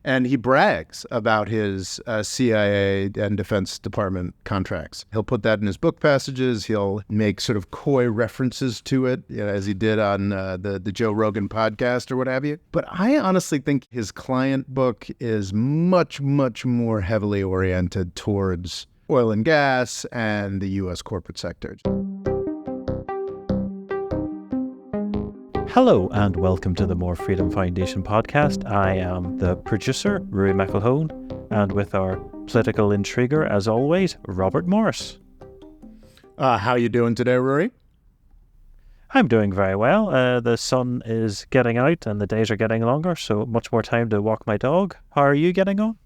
And he brags about his CIA and Defense Department contracts. He'll put that in his book passages. He'll make sort of coy references to it, as he did on the Joe Rogan podcast or what have you. But I honestly think his client book is much, much more heavily oriented towards oil and gas and the U.S. corporate sector. Hello and welcome to the More Freedom Foundation podcast. I am the producer, Rui McElhone, and with our political intriguer, as always, Robert Morris. How you doing today, Rory? I'm doing very well. The sun is getting out and the days are getting longer, so much more time to walk my dog. How are you getting on?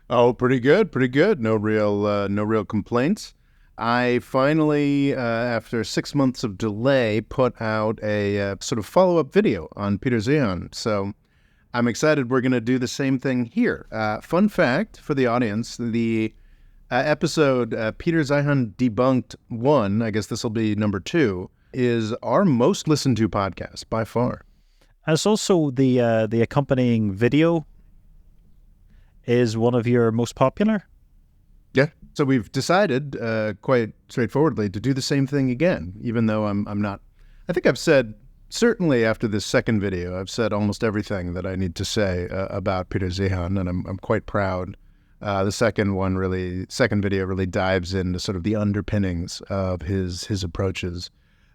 Oh, pretty good. No real complaints. I finally, after 6 months of delay, put out a sort of follow-up video on Peter Zeihan. So I'm excited we're going to do the same thing here. Fun fact for the audience, the episode Peter Zeihan Debunked 1, I guess this will be number 2, is our most listened to podcast by far. As also the accompanying video is one of your most popular. Yeah. So we've decided quite straightforwardly to do the same thing again, even though I'm not. I think I've said, certainly after this second video, I've said almost everything that I need to say about Peter Zeihan, and I'm quite proud. The second video really dives into sort of the underpinnings of his approaches.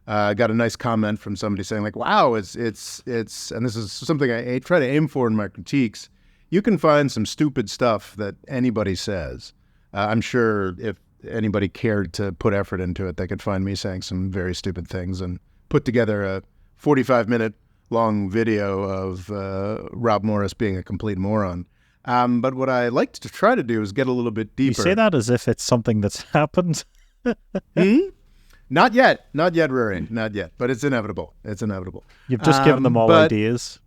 I got a nice comment from somebody saying like, wow, it's and this is something I try to aim for in my critiques. You can find some stupid stuff that anybody says. I'm sure if anybody cared to put effort into it, they could find me saying some very stupid things and put together a 45-minute long video of Rob Morris being a complete moron. But what I like to try to do is get a little bit deeper. You say that as if it's something that's happened. Not yet, Rory, not yet. But it's inevitable. You've just given them all ideas.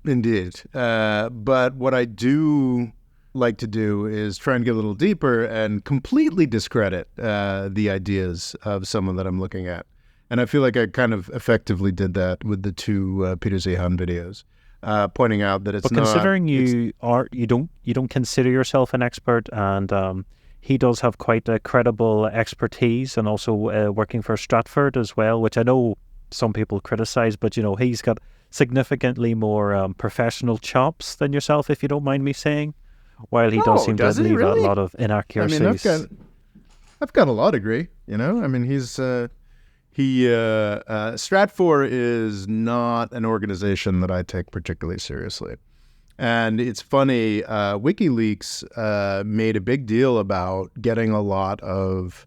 Indeed. But what I do like to do is try and get a little deeper and completely discredit the ideas of someone that I'm looking at. And I feel like I kind of effectively did that with the two Peter Zeihan videos, pointing out that it's not... But considering you don't consider yourself an expert, and he does have quite a credible expertise, and also working for Stratford as well, which I know some people criticize, but he's got significantly more professional chops than yourself, if you don't mind me saying. While he does seem to leave a lot of inaccuracies. I mean, I've got a law degree, I mean, Stratfor is not an organization that I take particularly seriously. And it's funny, WikiLeaks made a big deal about getting a lot of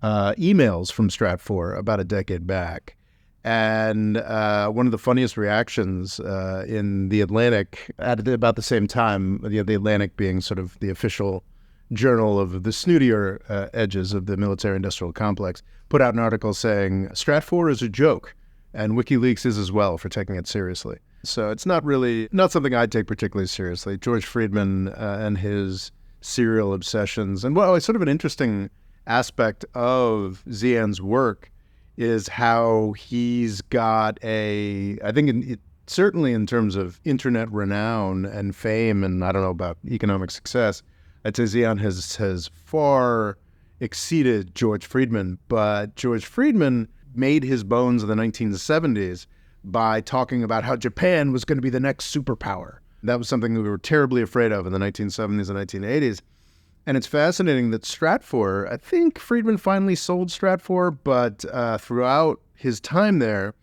emails from Stratfor about a decade back. And one of the funniest reactions in The Atlantic at about the same time, The Atlantic being sort of the official journal of the snootier edges of the military-industrial complex, put out an article saying, Stratfor is a joke, and WikiLeaks is as well for taking it seriously. So it's not something I take particularly seriously. George Friedman and his serial obsessions. And it's sort of an interesting aspect of Zeihan's work is how he's got certainly in terms of internet renown and fame, and I don't know about economic success, I'd say Zeihan has far exceeded George Friedman. But George Friedman made his bones in the 1970s by talking about how Japan was going to be the next superpower. That was something we were terribly afraid of in the 1970s and 1980s. And it's fascinating that Stratfor, I think Friedman finally sold Stratfor, but throughout his time there,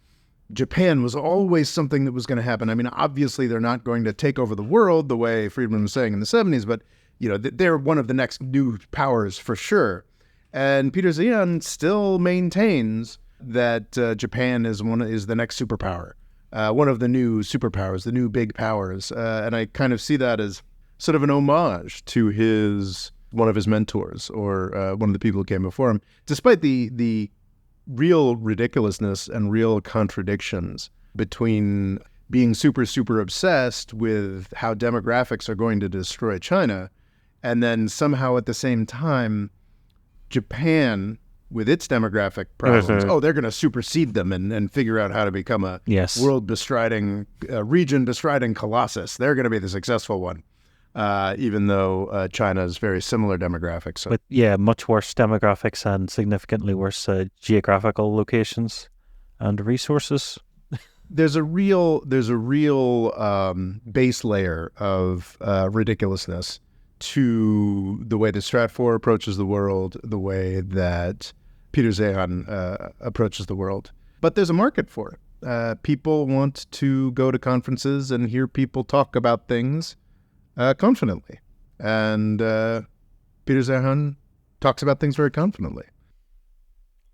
Japan was always something that was going to happen. I mean, obviously they're not going to take over the world the way Friedman was saying in the 70s, but they're one of the next new powers for sure. And Peter Zeihan still maintains that Japan is the next superpower, one of the new superpowers, the new big powers. And I kind of see that as sort of an homage to one of his mentors or one of the people who came before him, despite the real ridiculousness and real contradictions between being super, super obsessed with how demographics are going to destroy China, and then somehow at the same time, Japan, with its demographic problems, they're going to supersede them and figure out how to become a world-bestriding, region-bestriding colossus. They're going to be the successful one. even though China is very similar demographics. So. With much worse demographics and significantly worse geographical locations and resources. There's a real base layer of ridiculousness to the way that Stratfor approaches the world, the way that Peter Zeihan approaches the world. But there's a market for it. People want to go to conferences and hear people talk about things confidently. And Peter Zeihan talks about things very confidently.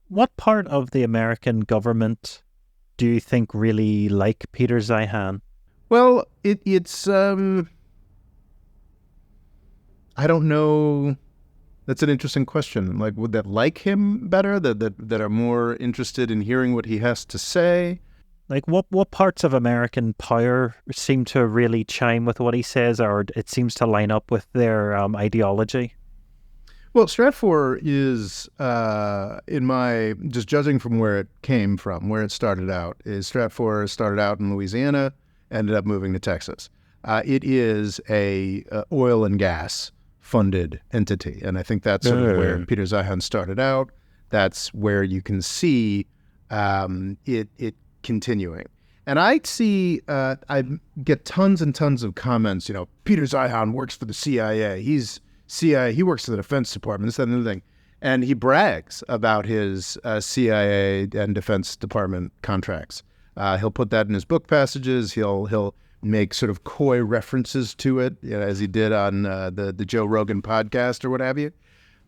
What part of the American government do you think really like Peter Zeihan? Well, it's I don't know. That's an interesting question. Like, would that like him better? That are more interested in hearing what he has to say? Like, what parts of American power seem to really chime with what he says, or it seems to line up with their ideology? Well, Stratfor is, in my, just judging from where it came from, where it started out, is Stratfor started out in Louisiana, ended up moving to Texas. It is a oil and gas funded entity, and I think that's sort of where Peter Zeihan started out. That's where you can see it continuing. And I see, I get tons and tons of comments, Peter Zeihan works for the CIA. He works for the Defense Department, this, that, and the other thing. And he brags about his CIA and Defense Department contracts. He'll put that in his book passages. He'll make sort of coy references to it, as he did on the Joe Rogan podcast or what have you.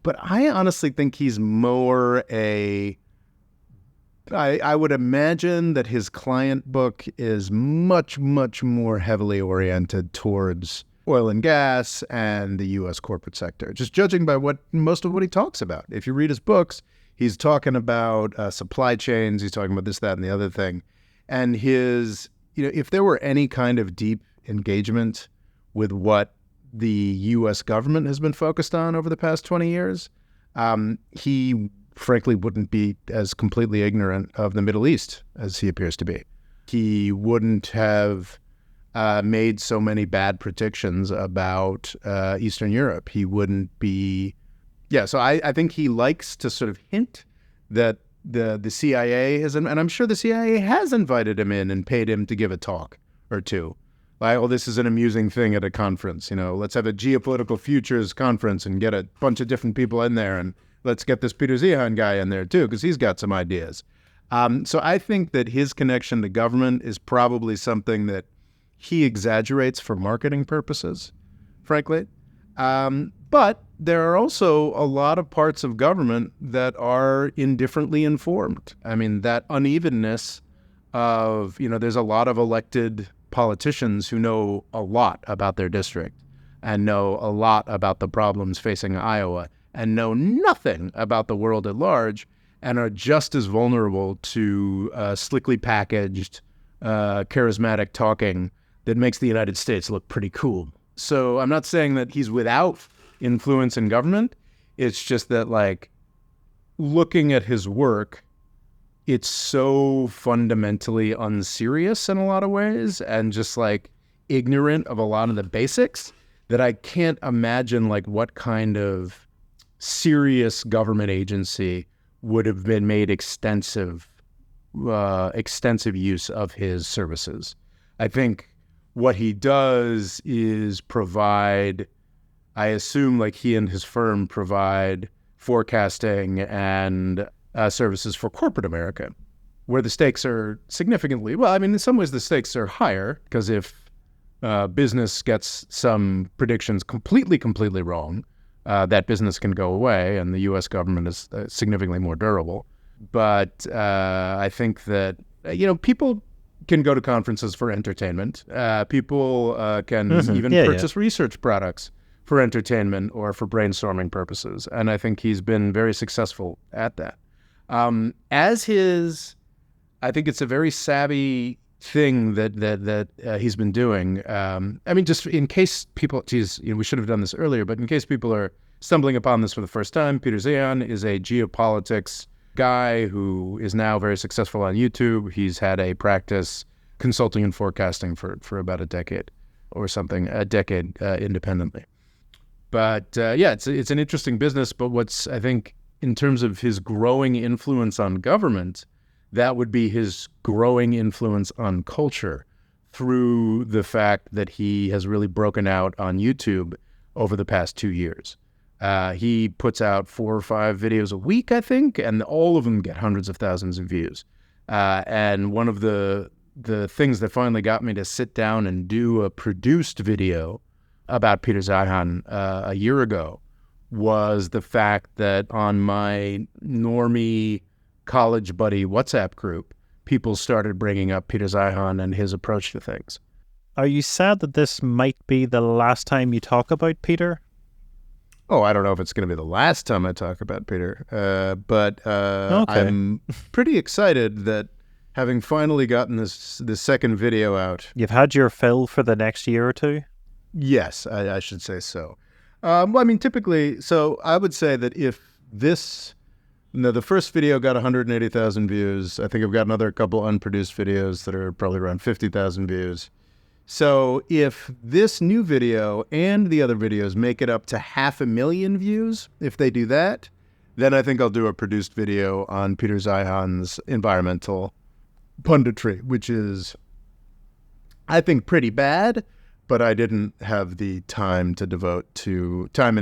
But I honestly think he's more I would imagine that his client book is much, much more heavily oriented towards oil and gas and the U.S. corporate sector, just judging by most of what he talks about. If you read his books, he's talking about supply chains, he's talking about this, that, and the other thing. And if there were any kind of deep engagement with what the U.S. government has been focused on over the past 20 years, he frankly wouldn't be as completely ignorant of the Middle East as he appears to be. He wouldn't have made so many bad predictions about Eastern Europe. He wouldn't be... Yeah, so I think he likes to sort of hint that the CIA has, and I'm sure the CIA has invited him in and paid him to give a talk or two. Like, this is an amusing thing at a conference. Let's have a geopolitical futures conference and get a bunch of different people in there, and let's get this Peter Zeihan guy in there too, because he's got some ideas. So I think that his connection to government is probably something that he exaggerates for marketing purposes, frankly. But there are also a lot of parts of government that are indifferently informed. I mean, that unevenness of, there's a lot of elected politicians who know a lot about their district and know a lot about the problems facing Iowa and know nothing about the world at large and are just as vulnerable to slickly packaged, charismatic talking that makes the United States look pretty cool. So I'm not saying that he's without influence in government. It's just that, like, looking at his work, it's so fundamentally unserious in a lot of ways and just like ignorant of a lot of the basics that I can't imagine like what kind of serious government agency would have been made extensive use of his services. I think what he does is provide, I assume like he and his firm provide forecasting and services for corporate America, where the stakes are significantly, well, I mean, in some ways the stakes are higher because if business gets some predictions completely wrong, that business can go away and the U.S. government is significantly more durable. But I think that, people can go to conferences for entertainment. People can purchase research products for entertainment or for brainstorming purposes. And I think he's been very successful at that. I think it's a very savvy thing that he's been doing. I mean, just in case people, we should have done this earlier, but in case people are stumbling upon this for the first time, Peter Zeihan is a geopolitics guy who is now very successful on YouTube. He's had a practice consulting and forecasting for about a decade. or something, a decade independently. But yeah, it's an interesting business. But what's, I think, in terms of his growing influence on government, that would be his growing influence on culture through the fact that he has really broken out on YouTube over the past 2 years. He puts out 4 or 5 videos a week, I think, and all of them get hundreds of thousands of views. And one of the things that finally got me to sit down and do a produced video about Peter Zeihan a year ago was the fact that on my normie college buddy WhatsApp group, people started bringing up Peter Zeihan and his approach to things. Are you sad that this might be the last time you talk about Peter? Oh, I don't know if it's going to be the last time I talk about Peter, but Okay. I'm pretty excited that having finally gotten this second video out. You've had your fill for the next year or two? Yes, I should say so. Well, I mean, typically, so I would say that if this, the first video got 180,000 views. I think I've got another couple unproduced videos that are probably around 50,000 views. So if this new video and the other videos make it up to 500,000 views, if they do that, then I think I'll do a produced video on Peter Zeihan's environmental punditry, which is, I think, pretty bad, but I didn't have the time and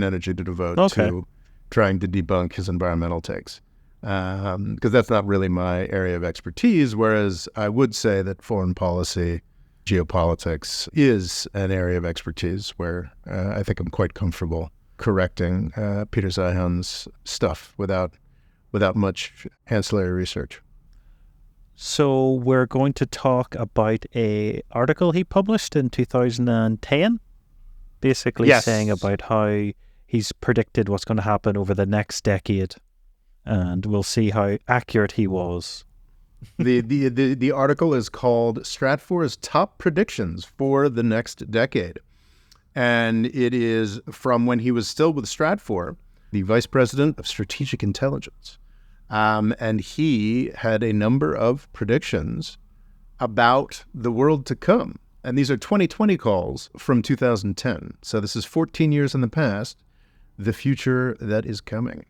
energy to devote to trying to debunk his environmental takes. Because that's not really my area of expertise, whereas I would say that foreign policy, geopolitics is an area of expertise where I think I'm quite comfortable correcting Peter Zeihan's stuff without much ancillary research. So we're going to talk about a article he published in 2010, basically saying about how he's predicted what's going to happen over the next decade, and we'll see how accurate he was. The article is called Stratfor's Top Predictions for the Next Decade. And it is from when he was still with Stratfor, the Vice President of Strategic Intelligence. And he had a number of predictions about the world to come. And these are 2020 calls from 2010. So this is 14 years in the past, the future that is coming.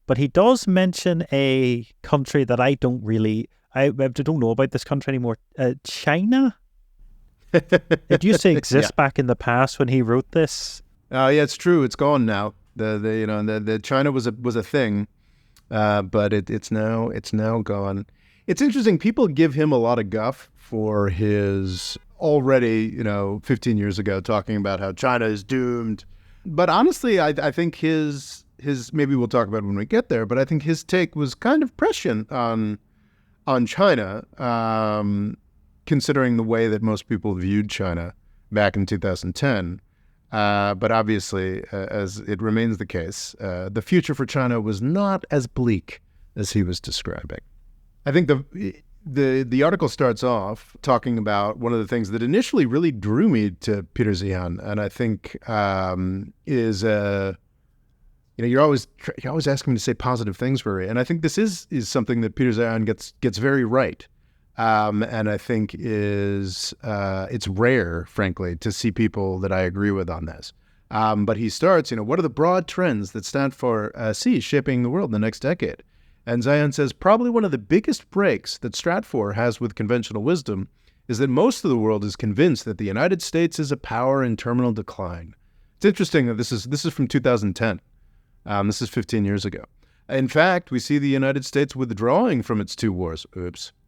But he does mention a country that I don't know about this country anymore. China? It used to exist back in the past when he wrote this. Yeah, it's true. It's gone now. The China was a thing, but it's now gone. It's interesting. People give him a lot of guff for his already 15 years ago talking about how China is doomed. But honestly, I think his maybe we'll talk about it when we get there, but I think his take was kind of prescient on China, considering the way that most people viewed China back in 2010. But obviously, as it remains the case, the future for China was not as bleak as he was describing. I think the article starts off talking about one of the things that initially really drew me to Peter Zeihan, and I think is you're always asking me to say positive things, Rory, and I think this is something that Peter Zeihan gets very right, and I think is it's rare, frankly, to see people that I agree with on this. But he starts, what are the broad trends that Stratfor sees shaping the world in the next decade? And Zeihan says probably one of the biggest breaks that Stratfor has with conventional wisdom is that most of the world is convinced that the United States is a power in terminal decline. It's interesting that this is from 2010. This is 15 years ago. In fact, we see the United States withdrawing from its 2 wars,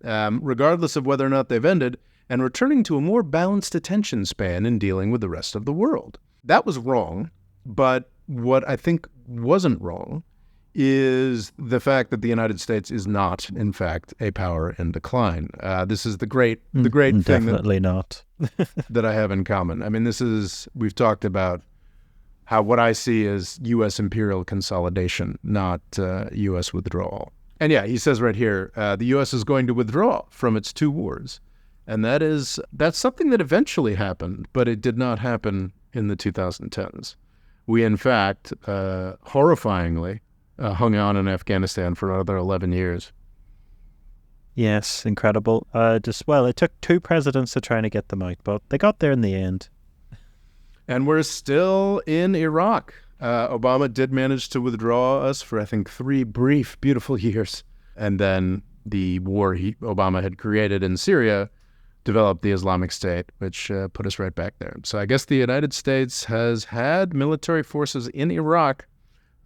regardless of whether or not they've ended, and returning to a more balanced attention span in dealing with the rest of the world. That was wrong, but what I think wasn't wrong is the fact that the United States is not, in fact, a power in decline. This is the great thing definitely not that I have in common. I mean, we've talked about how what I see is U.S. imperial consolidation, not U.S. withdrawal. And yeah, he says right here, the U.S. is going to withdraw from its 2 wars. And that's something that eventually happened, but it did not happen in the 2010s. We, in fact, horrifyingly, hung on in Afghanistan for another 11 years. Yes, incredible. It took two presidents to try to get them out, but they got there in the end. And we're still in Iraq. Obama did manage to withdraw us for, I think, 3 brief, beautiful years. And then the war Obama had created in Syria developed the Islamic State, which put us right back there. So I guess the United States has had military forces in Iraq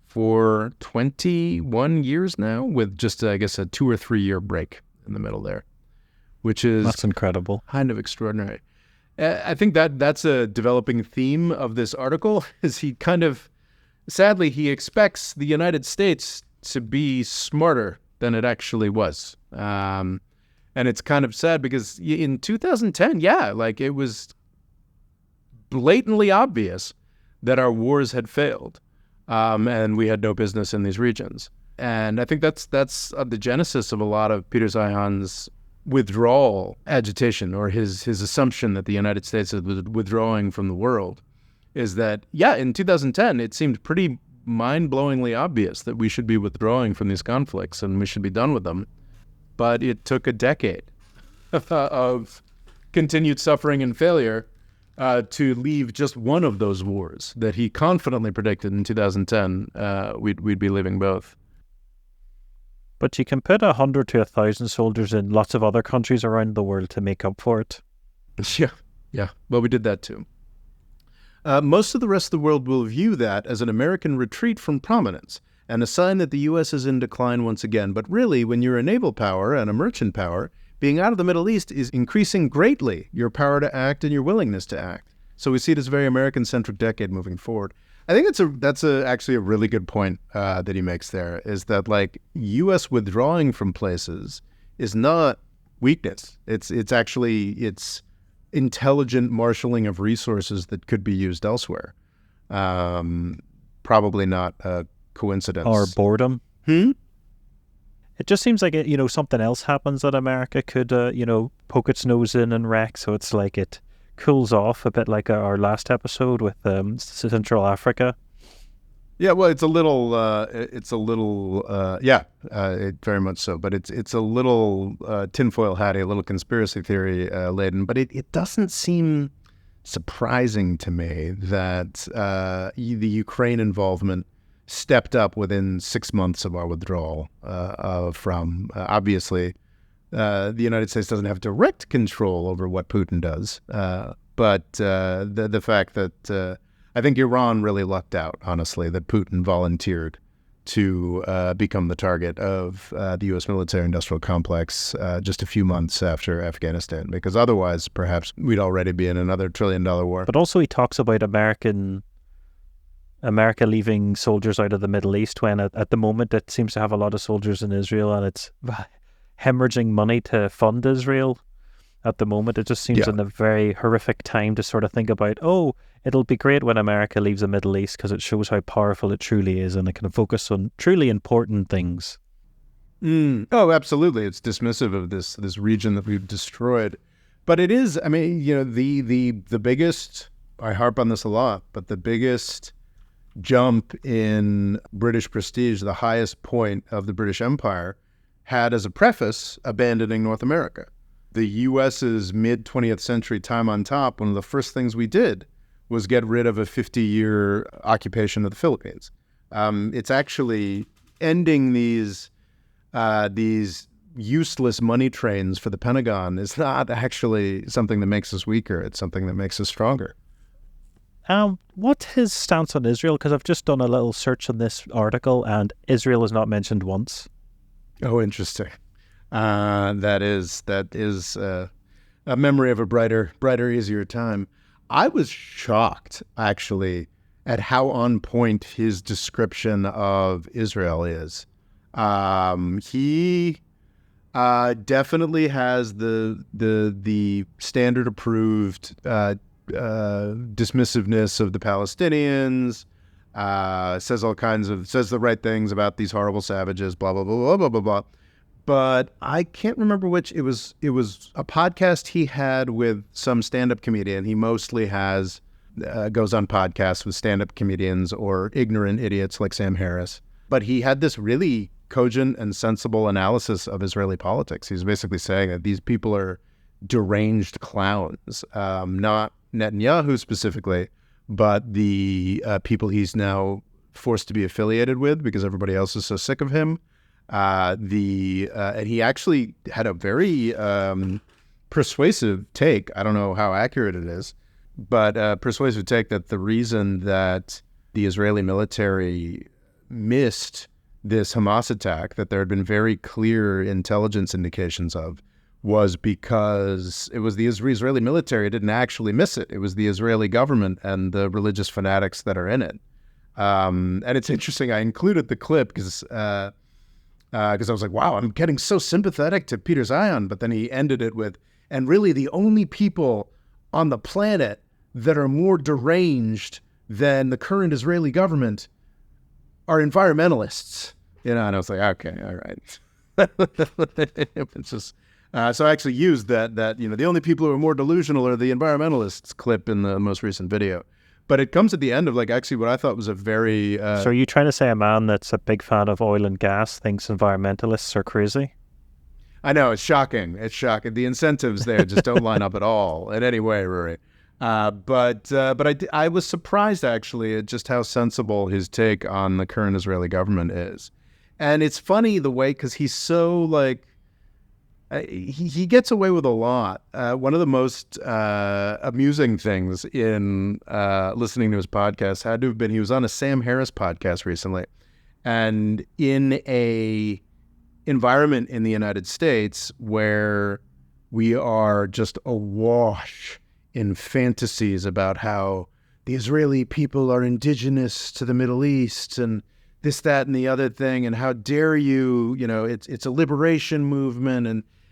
for 21 years now, with just, I guess, a 2 or 3 year break in the middle there, which is That's incredible. kind of extraordinary. I think that's a developing theme of this article, is he kind of, sadly, he expects the United States to be smarter than it actually was. And it's kind of sad because in 2010, it was blatantly obvious that our wars had failed, and we had no business in these regions. And I think that's the genesis of a lot of Peter Zeihan's withdrawal agitation, or his assumption that the United States is withdrawing from the world, is that, in 2010, it seemed pretty mind-blowingly obvious that we should be withdrawing from these conflicts and we should be done with them. But it took a decade of continued suffering and failure to leave just one of those wars that he confidently predicted in 2010 we'd be leaving both. But you can put 100 to 1,000 soldiers in lots of other countries around the world to make up for it. Yeah. Well, we did that too. Most of the rest of the world will view that as an American retreat from prominence and a sign that the U.S. is in decline once again. But really, when you're a naval power and a merchant power, being out of the Middle East is increasing greatly your power to act and your willingness to act. So we see it as a very American-centric decade moving forward. I think that's actually a really good point that he makes there, is that U.S. withdrawing from places is not weakness. It's intelligent marshaling of resources that could be used elsewhere. Probably not a coincidence. Or boredom. It just seems like something else happens that America could poke its nose in and wreck. So it's like it cools off a bit, like our last episode with Central Africa. Yeah, well, it's a little, very much so. But it's a little tinfoil hatty, a little conspiracy theory laden. But it doesn't seem surprising to me that the Ukraine involvement stepped up within 6 months of our withdrawal from, obviously, the United States doesn't have direct control over what Putin does. But the fact that I think Iran really lucked out, honestly, that Putin volunteered to become the target of the U.S. military-industrial complex just a few months after Afghanistan, because otherwise, perhaps, we'd already be in another $1 trillion war. But also he talks about America leaving soldiers out of the Middle East when at the moment it seems to have a lot of soldiers in Israel, and it's hemorrhaging money to fund Israel at the moment. It just seems in a very horrific time to sort of think about, it'll be great when America leaves the Middle East because it shows how powerful it truly is and it can focus on truly important things. Oh, absolutely. It's dismissive of this region that we've destroyed. But it is, the biggest, I harp on this a lot, but the biggest jump in British prestige, the highest point of the British Empire, had as a preface abandoning North America. The U.S.'s mid-20th century time on top, one of the first things we did was get rid of a 50-year occupation of the Philippines. It's actually ending these useless money trains for the Pentagon is not actually something that makes us weaker. It's something that makes us stronger. What's his stance on Israel? Because I've just done a little search on this article and Israel is not mentioned once. Oh, interesting. That is a memory of a brighter, easier time. I was shocked, actually, at how on point his description of Israel is. He definitely has the standard approved dismissiveness of the Palestinians. Says the right things about these horrible savages. Blah blah blah blah blah blah blah. But I can't remember which. It was a podcast he had with some stand-up comedian. He mostly goes on podcasts with stand-up comedians or ignorant idiots like Sam Harris. But he had this really cogent and sensible analysis of Israeli politics. He's basically saying that these people are deranged clowns, not Netanyahu specifically, but the people he's now forced to be affiliated with because everybody else is so sick of him. And he actually had a very persuasive take. I don't know how accurate it is, but persuasive take that the reason that the Israeli military missed this Hamas attack that there had been very clear intelligence indications of was because it was the Israeli military didn't actually miss it. It was the Israeli government and the religious fanatics that are in it. And it's interesting. I included the clip because I was like, wow, I'm getting so sympathetic to Peter Zeihan. But then he ended it with, and really the only people on the planet that are more deranged than the current Israeli government are environmentalists. And I was like, okay, all right. It's just, so I actually used that the only people who are more delusional are the environmentalists clip in the most recent video. But it comes at the end of actually what I thought was a very... So are you trying to say a man that's a big fan of oil and gas thinks environmentalists are crazy? I know, it's shocking. It's shocking. The incentives there just don't line up at all in any way, Rory. But I was surprised, actually, at just how sensible his take on the current Israeli government is. And it's funny the way, because he's so, he gets away with a lot. One of the most amusing things in listening to his podcast had to have been he was on a Sam Harris podcast recently. And in a environment in the United States where we are just awash in fantasies about how the Israeli people are indigenous to the Middle East and this, that, and the other thing, and how dare you, it's a liberation movement.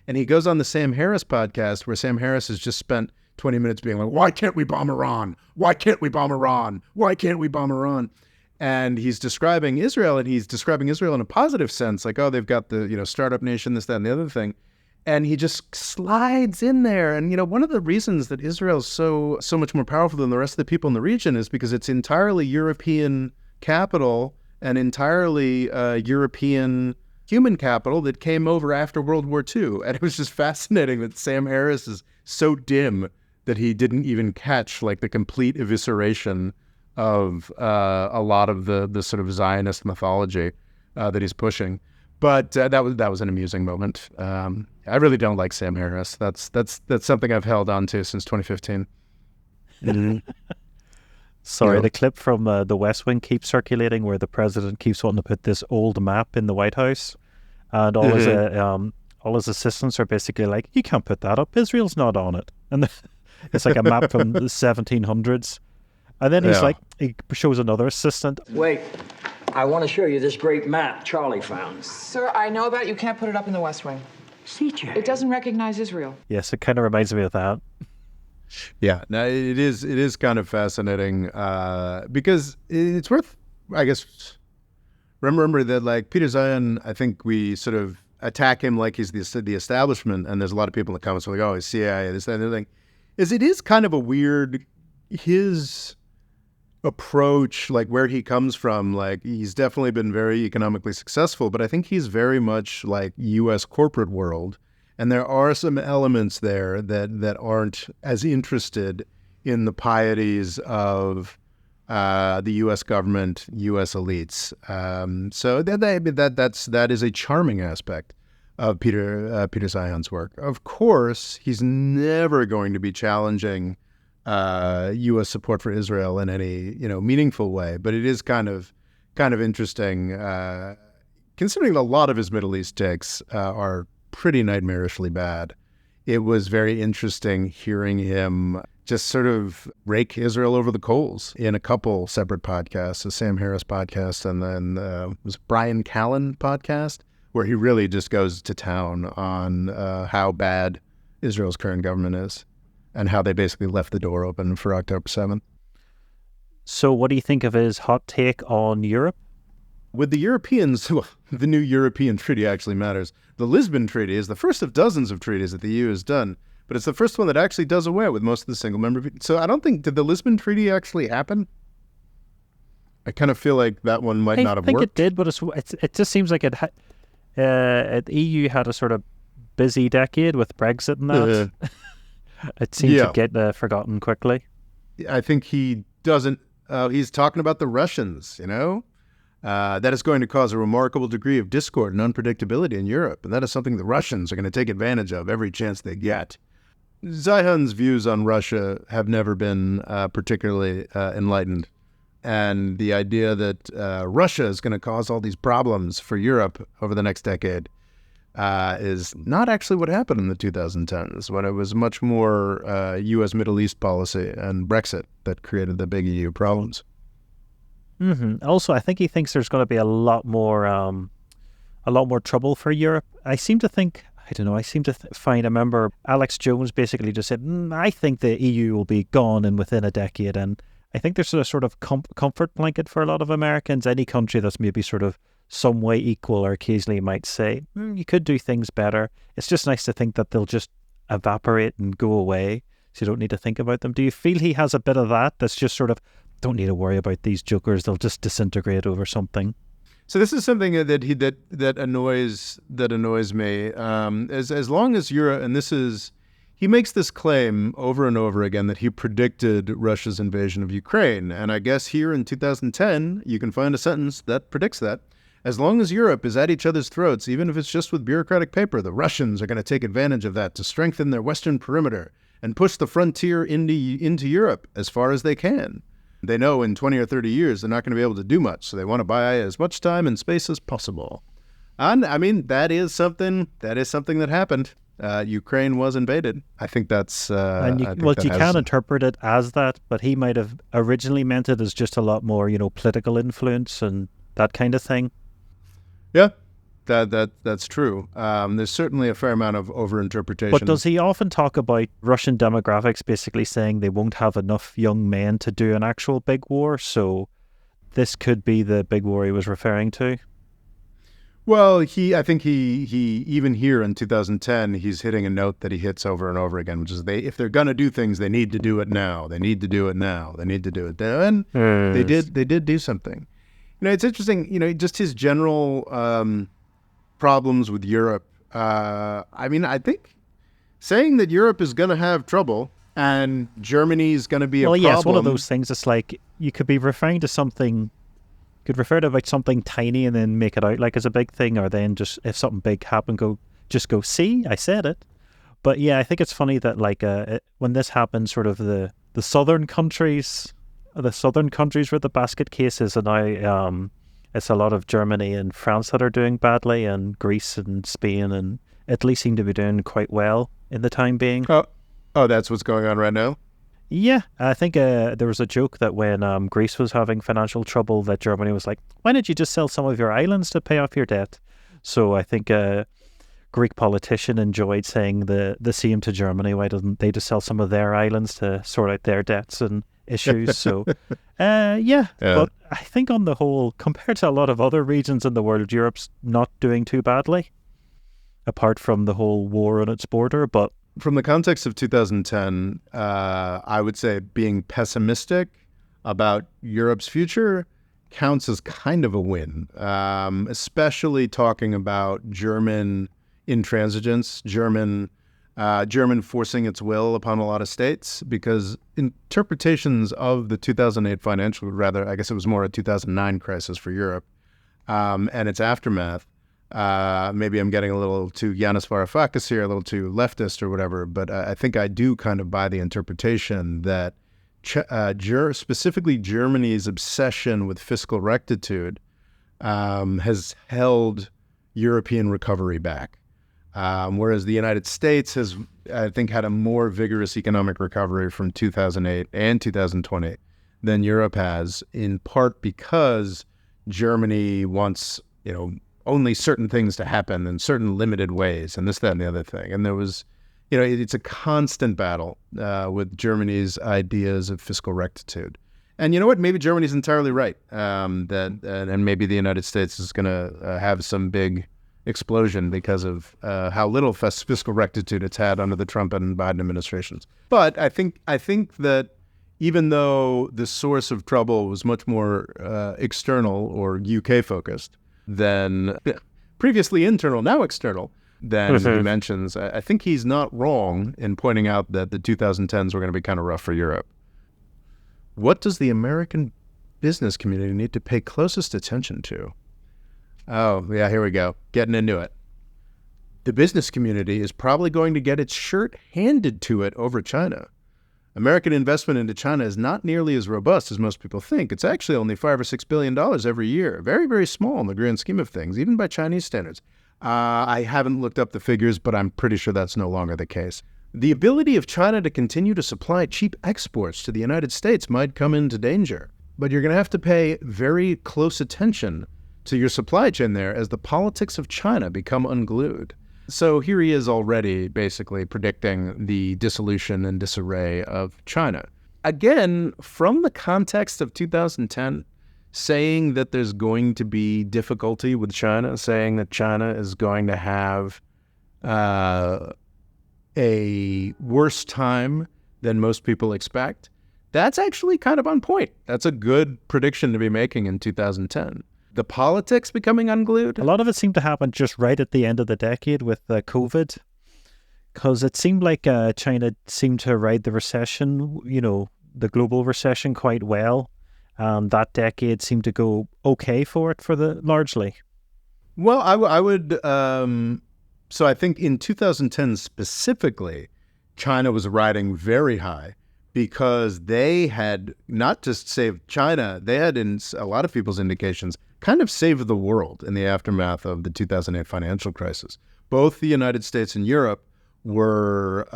And he goes on the Sam Harris podcast where Sam Harris has just spent 20 minutes being like, why can't we bomb Iran? Why can't we bomb Iran? Why can't we bomb Iran? And he's describing Israel, and he's describing Israel in a positive sense, like, oh, they've got the, startup nation, this, that, and the other thing. And he just slides in there. And, one of the reasons that Israel is so much more powerful than the rest of the people in the region is because it's entirely European capital and entirely European human capital that came over after World War II. And it was just fascinating that Sam Harris is so dim that he didn't even catch the complete evisceration of a lot of the sort of Zionist mythology that he's pushing. But that was an amusing moment. I really don't like Sam Harris. That's something I've held on to since 2015. Mm-hmm. Sorry, the clip from The West Wing keeps circulating where the president keeps wanting to put this old map in the White House, and all his assistants are basically like, "You can't put that up. Israel's not on it." And it's like a map from the 1700s. And then he's he shows another assistant. Wait, I want to show you this great map Charlie found. Sir, I know that. You can't put it up in the West Wing. CJ. It doesn't recognize Israel. Yes, it kind of reminds me of that. Yeah, no, it is kind of fascinating because it's worth, I guess, remember that Peter Zeihan, I think we sort of attack him like he's the establishment, and there's a lot of people in the comments who are like, oh, he's CIA, this, that, and the other thing. It is kind of a weird, his approach, where he comes from, he's definitely been very economically successful, but I think he's very much like U.S. corporate world. And there are some elements there that aren't as interested in the pieties of the U.S. government, U.S. elites. So that is a charming aspect of Peter Zeihan's work. Of course, he's never going to be challenging U.S. support for Israel in any meaningful way. But it is kind of interesting, considering a lot of his Middle East takes are pretty nightmarishly bad. It was very interesting hearing him just sort of rake Israel over the coals in a couple separate podcasts, a Sam Harris podcast and then it was Brian Callen podcast, where he really just goes to town on how bad Israel's current government is and how they basically left the door open for October 7th. So what do you think of his hot take on Europe? With the Europeans, well, the new European treaty actually matters. The Lisbon Treaty is the first of dozens of treaties that the EU has done, but it's the first one that actually does away with most of the single member. So I don't think, did the Lisbon Treaty actually happen? I kind of feel like that one might not I have think worked. it did, but it just seems like the EU had a sort of busy decade with Brexit and that. It seemed to Yeah. get forgotten quickly. I think he doesn't. He's talking about the Russians, that is going to cause a remarkable degree of discord and unpredictability in Europe, and that is something the Russians are going to take advantage of every chance they get. Zeihan's views on Russia have never been particularly enlightened, and the idea that Russia is going to cause all these problems for Europe over the next decade is not actually what happened in the 2010s, when it was much more U.S. Middle East policy and Brexit that created the big EU problems. Also, I think he thinks there's going to be a lot more trouble for Europe. I seem to think, I don't know, I remember Alex Jones basically just said, I think the EU will be gone within a decade. And I think there's a sort of comfort blanket for a lot of Americans. Any country that's maybe sort of some way equal, or occasionally might say, you could do things better. It's just nice to think that they'll just evaporate and go away, so you don't need to think about them. Do you feel he has a bit of that? That's just sort of, don't need to worry about these jokers. They'll just disintegrate over something. So this is something that annoys me. As long as Europe, and he makes this claim over and over again that he predicted Russia's invasion of Ukraine, and I guess here in 2010 you can find a sentence that predicts that. As long as Europe is at each other's throats, even if it's just with bureaucratic paper, the Russians are going to take advantage of that to strengthen their western perimeter and push the frontier into Europe as far as they can. They know in 20 or 30 years they're not going to be able to do much, so they want to buy as much time and space as possible. And I mean, that is something that happened. Ukraine was invaded. I think that's... you can interpret it as that, but he might have originally meant it as just a lot more, political influence and that kind of thing. Yeah, that's true. There's certainly a fair amount of overinterpretation. But does he often talk about Russian demographics basically saying they won't have enough young men to do an actual big war? So this could be the big war he was referring to? Well, I think he even here in 2010, he's hitting a note that he hits over and over again, which is if they're going to do things, they need to do it now. They need to do it now. They need to do it now. And they did do something. It's interesting, just his general problems with Europe. I think saying that Europe is going to have trouble and Germany's going to be a problem. Well, yeah, it's one of those things. It's like you could be referring to something, could refer to about something tiny and then make it out like it's a big thing, or then just if something big happened, go, see, I said it. But yeah, I think it's funny that when this happened, sort of the southern countries were the basket cases, and now it's a lot of Germany and France that are doing badly, and Greece and Spain and Italy seem to be doing quite well in the time being. Oh, that's what's going on right now? Yeah, I think there was a joke that when Greece was having financial trouble, that Germany was like, why don't you just sell some of your islands to pay off your debt? So I think a Greek politician enjoyed saying the same to Germany. Why doesn't they just sell some of their islands to sort out their debts and issues? So yeah, but I think on the whole, compared to a lot of other regions in the world, Europe's not doing too badly, apart from the whole war on its border. But from the context of 2010, I would say being pessimistic about Europe's future counts as kind of a win, especially talking about German intransigence, German forcing its will upon a lot of states, because interpretations of the 2008 financial, rather, I guess it was more a 2009 crisis for Europe, and its aftermath. Maybe I'm getting a little too Yanis Varoufakis here, a little too leftist or whatever, but I think I do kind of buy the interpretation that specifically Germany's obsession with fiscal rectitude has held European recovery back. Whereas the United States has, I think, had a more vigorous economic recovery from 2008 and 2020 than Europe has, in part because Germany wants, only certain things to happen in certain limited ways, and this, that, and the other thing. And there was, it's a constant battle with Germany's ideas of fiscal rectitude. And you know what? Maybe Germany's entirely right, and maybe the United States is going to have some big explosion because of how little fiscal rectitude it's had under the Trump and Biden administrations. But I think that even though the source of trouble was much more external or UK focused than previously internal, now external, than he mentions. I think he's not wrong in pointing out that the 2010s were going to be kind of rough for Europe. What does the American business community need to pay closest attention to? Oh, yeah, here we go. Getting into it. The business community is probably going to get its shirt handed to it over China. American investment into China is not nearly as robust as most people think. It's actually only $5 or $6 billion every year. Very, very small in the grand scheme of things, even by Chinese standards. I haven't looked up the figures, but I'm pretty sure that's no longer the case. The ability of China to continue to supply cheap exports to the United States might come into danger. But you're going to have to pay very close attention to your supply chain there as the politics of China become unglued. So here he is already basically predicting the dissolution and disarray of China. Again, from the context of 2010, saying that there's going to be difficulty with China, saying that China is going to have a worse time than most people expect, that's actually kind of on point. That's a good prediction to be making in 2010. The politics becoming unglued? A lot of it seemed to happen just right at the end of the decade with COVID, because it seemed like China seemed to ride the recession, the global recession quite well. That decade seemed to go okay for it largely. Well, I would, so I think in 2010 specifically, China was riding very high because they had not just saved China, they had, in a lot of people's indications, kind of saved the world in the aftermath of the 2008 financial crisis. Both the United States and Europe were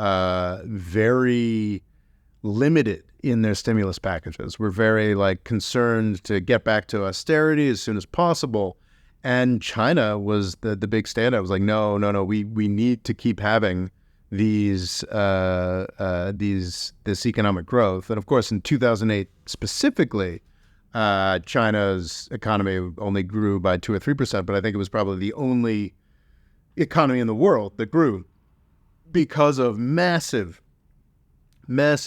very limited in their stimulus packages. We're very concerned to get back to austerity as soon as possible. And China was the big standout. It was like, no, we need to keep having this economic growth. And of course, in 2008 specifically, China's economy only grew by 2 or 3%, but I think it was probably the only economy in the world that grew because of massive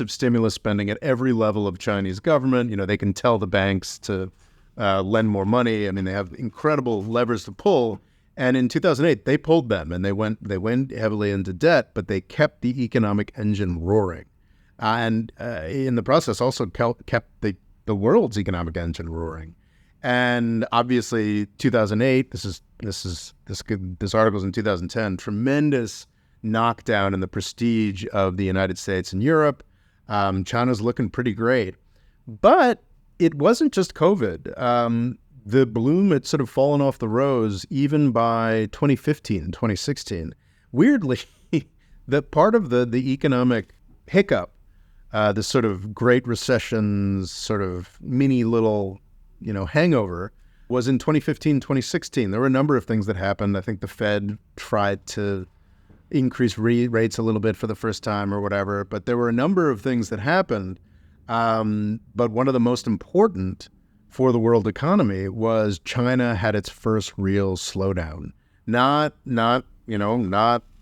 stimulus spending at every level of Chinese government. They can tell the banks to lend more money. I mean, they have incredible levers to pull. And in 2008, they pulled them, and they went heavily into debt, but they kept the economic engine roaring, and in the process also kept the world's economic engine roaring. And obviously, 2008. This article's in 2010. Tremendous knockdown in the prestige of the United States and Europe. China's looking pretty great, but it wasn't just COVID. The bloom had sort of fallen off the rose even by 2015, 2016. Weirdly, that part of the economic hiccup, the sort of Great Recession's sort of mini little, hangover, was in 2015, 2016. There were a number of things that happened. I think the Fed tried to increase rates a little bit for the first time or whatever, but there were a number of things that happened. But one of the most important for the world economy was China had its first real slowdown. Not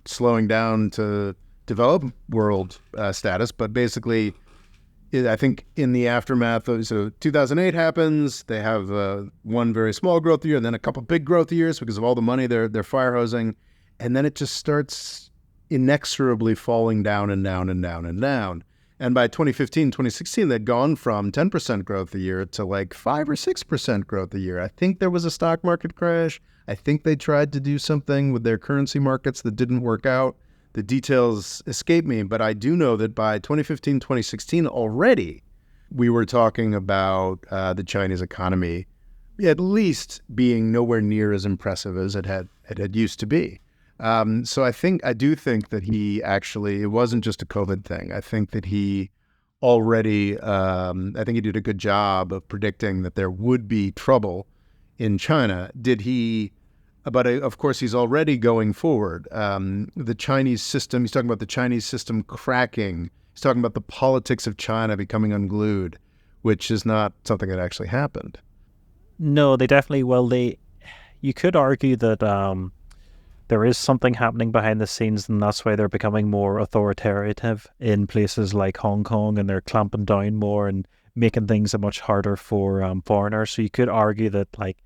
slowing down to developed world status, but basically, I think in the aftermath of, so 2008 happens, they have one very small growth year and then a couple big growth years because of all the money they're fire hosing, and then it just starts inexorably falling down and down and down and down. And by 2015, 2016, they'd gone from 10% growth a year to 5 or 6% growth a year. I think there was a stock market crash. I think they tried to do something with their currency markets that didn't work out. The details escape me, but I do know that by 2015, 2016 already, we were talking about the Chinese economy at least being nowhere near as impressive as it had used to be. So I do think that it wasn't just a COVID thing. I think that he already, I think he did a good job of predicting that there would be trouble in China. But of course, he's already going forward. The Chinese system, he's talking about the Chinese system cracking. He's talking about the politics of China becoming unglued, which is not something that actually happened. No, they definitely, you could argue that there is something happening behind the scenes, and that's why they're becoming more authoritative in places like Hong Kong, and they're clamping down more and making things much harder for foreigners. So you could argue that, like,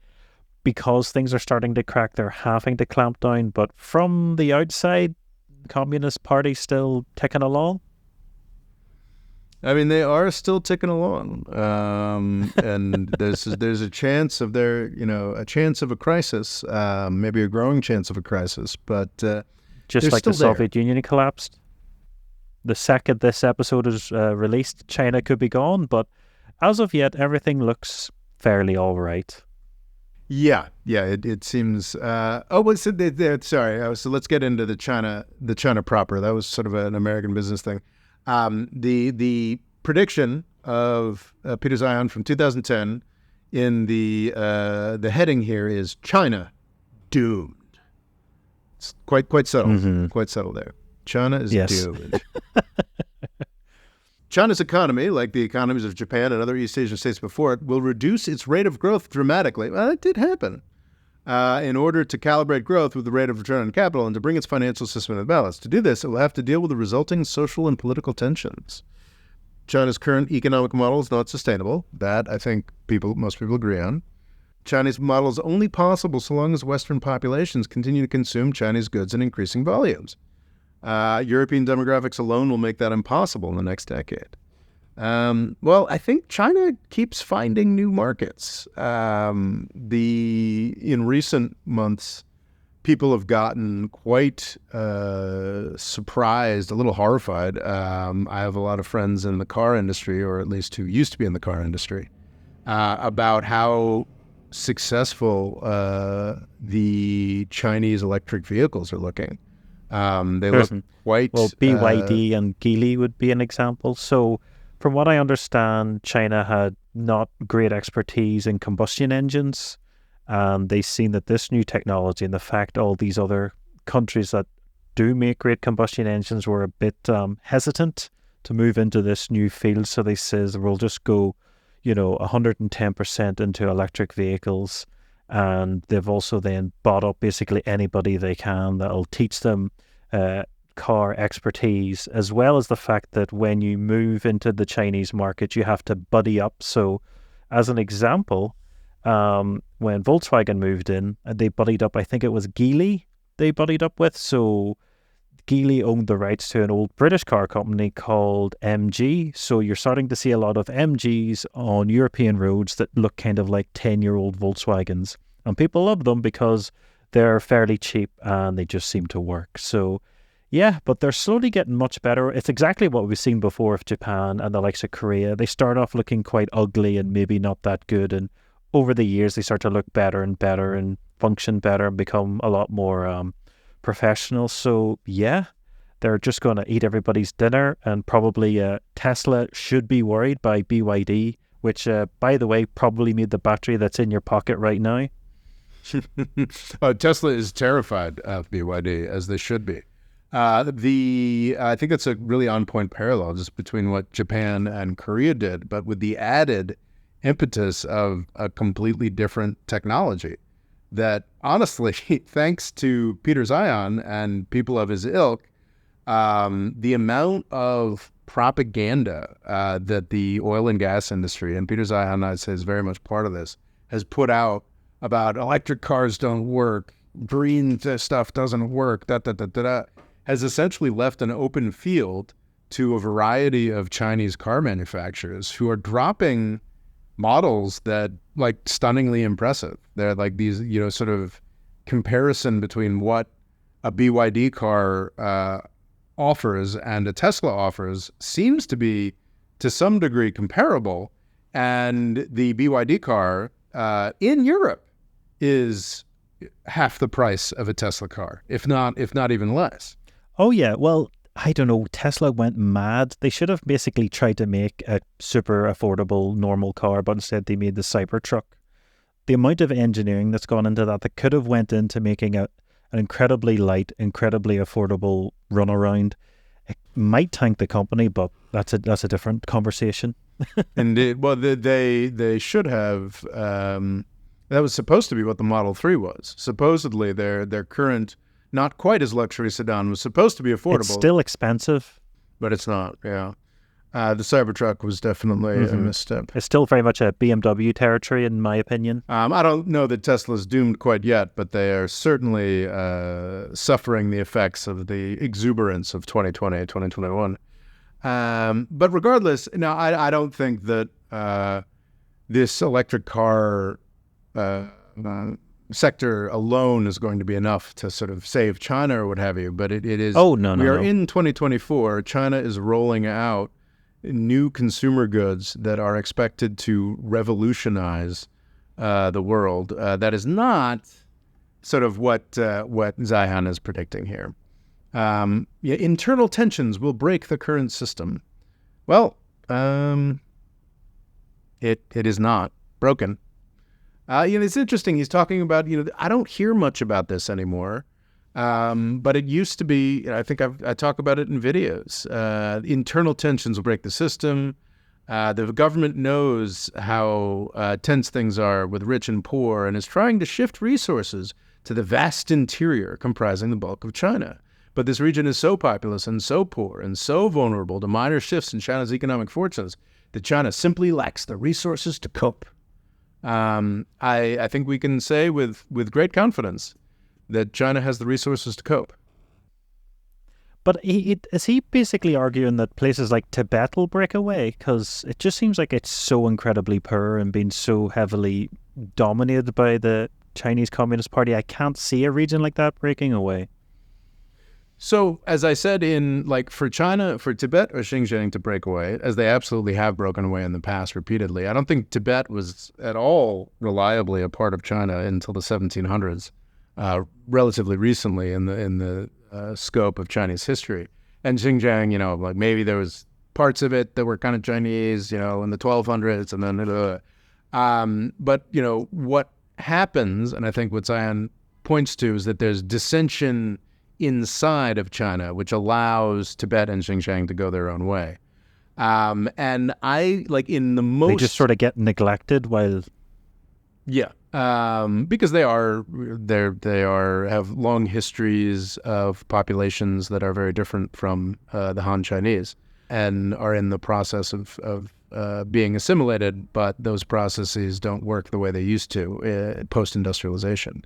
because things are starting to crack, they're having to clamp down. But from the outside, the Communist Party still ticking along. I mean, they are still ticking along, and there's a chance of a chance of a crisis, maybe a growing chance of a crisis, but just like the Soviet Union collapsed. The second this episode is released, China could be gone, but as of yet, everything looks fairly all right. Yeah, it seems. So let's get into the China proper. That was sort of an American business thing. The prediction of Peter Zeihan from 2010 in the heading here is China doomed. It's quite subtle, quite subtle there. China is doomed. China's economy, like the economies of Japan and other East Asian states before it, will reduce its rate of growth dramatically. Well, that did happen. In order to calibrate growth with the rate of return on capital and to bring its financial system into balance. To do this, it will have to deal with the resulting social and political tensions. China's current economic model is not sustainable. That, I think, most people agree on. Chinese model is only possible so long as Western populations continue to consume Chinese goods in increasing volumes. European demographics alone will make that impossible in the next decade. Well, I think China keeps finding new markets. In recent months, people have gotten quite surprised, a little horrified. I have a lot of friends in the car industry, or at least who used to be in the car industry, about how successful the Chinese electric vehicles are looking. They look quite... Well, BYD and Geely would be an example. So from what I understand, China had not great expertise in combustion engines, and they've seen that this new technology and the fact all these other countries that do make great combustion engines were a bit hesitant to move into this new field. So they says we'll just go, 110% into electric vehicles. And they've also then bought up basically anybody they can that'll teach them car expertise, as well as the fact that when you move into the Chinese market, you have to buddy up. So as an example, when Volkswagen moved in, they buddied up, I think it was Geely they buddied up with. So Geely owned the rights to an old British car company called MG. So you're starting to see a lot of MGs on European roads that look kind of like 10-year-old Volkswagens. And people love them because they're fairly cheap and they just seem to work. So yeah, but they're slowly getting much better. It's exactly what we've seen before of Japan and the likes of Korea. They start off looking quite ugly and maybe not that good. And over the years, they start to look better and better and function better and become a lot more professional. So yeah, they're just going to eat everybody's dinner, and probably Tesla should be worried by BYD, which by the way probably made the battery that's in your pocket right now. Tesla is terrified of BYD, as they should be. I think that's a really on-point parallel just between what Japan and Korea did, but with the added impetus of a completely different technology that, honestly, thanks to Peter Zeihan and people of his ilk, the amount of propaganda that the oil and gas industry, and Peter Zeihan, I'd say, is very much part of this, has put out about electric cars don't work, green stuff doesn't work, has essentially left an open field to a variety of Chinese car manufacturers who are dropping models that, like, stunningly impressive. They're like these, sort of comparison between what a BYD car offers and a Tesla offers seems to be, to some degree, comparable. And the BYD car in Europe is half the price of a Tesla car, if not even less. Oh yeah, well, I don't know, Tesla went mad. They should have basically tried to make a super affordable normal car, but instead they made the Cybertruck. The amount of engineering that's gone into that could have went into making an incredibly light, incredibly affordable runaround. It might tank the company, but that's a different conversation. Indeed. Well, they should have. That was supposed to be what the Model 3 was. Supposedly, their current not quite as luxury sedan was supposed to be affordable. It's still expensive. But it's not, yeah. The Cybertruck was definitely a misstep. It's still very much a BMW territory, in my opinion. I don't know that Tesla's doomed quite yet, but they are certainly suffering the effects of the exuberance of 2020, 2021. But regardless, now I don't think that this electric car sector alone is going to be enough to sort of save China or what have you. But it is. Oh, no. We are in 2024. China is rolling out new consumer goods that are expected to revolutionize the world. That is not sort of what Zeihan is predicting here. Internal tensions will break the current system. Well, it is not broken. It's interesting. He's talking about, I don't hear much about this anymore. But it used to be, I think I talk about it in videos. Internal tensions will break the system. The government knows how tense things are with rich and poor and is trying to shift resources to the vast interior comprising the bulk of China. But this region is so populous and so poor and so vulnerable to minor shifts in China's economic fortunes that China simply lacks the resources to cope. I think we can say with great confidence that China has the resources to cope. But is he basically arguing that places like Tibet will break away? Because it just seems like it's so incredibly poor and being so heavily dominated by the Chinese Communist Party. I can't see a region like that breaking away. So, as I said, for China, for Tibet or Xinjiang to break away, as they absolutely have broken away in the past repeatedly, I don't think Tibet was at all reliably a part of China until the 1700s, relatively recently in the scope of Chinese history. And Xinjiang, maybe there was parts of it that were kind of Chinese, in the 1200s, and then, but what happens, and I think what Zeihan points to, is that there's dissension inside of China, which allows Tibet and Xinjiang to go their own way. And I in the most, they just sort of get neglected while, because they have long histories of populations that are very different from the Han Chinese, and are in the process of being assimilated, but those processes don't work the way they used to post-industrialization.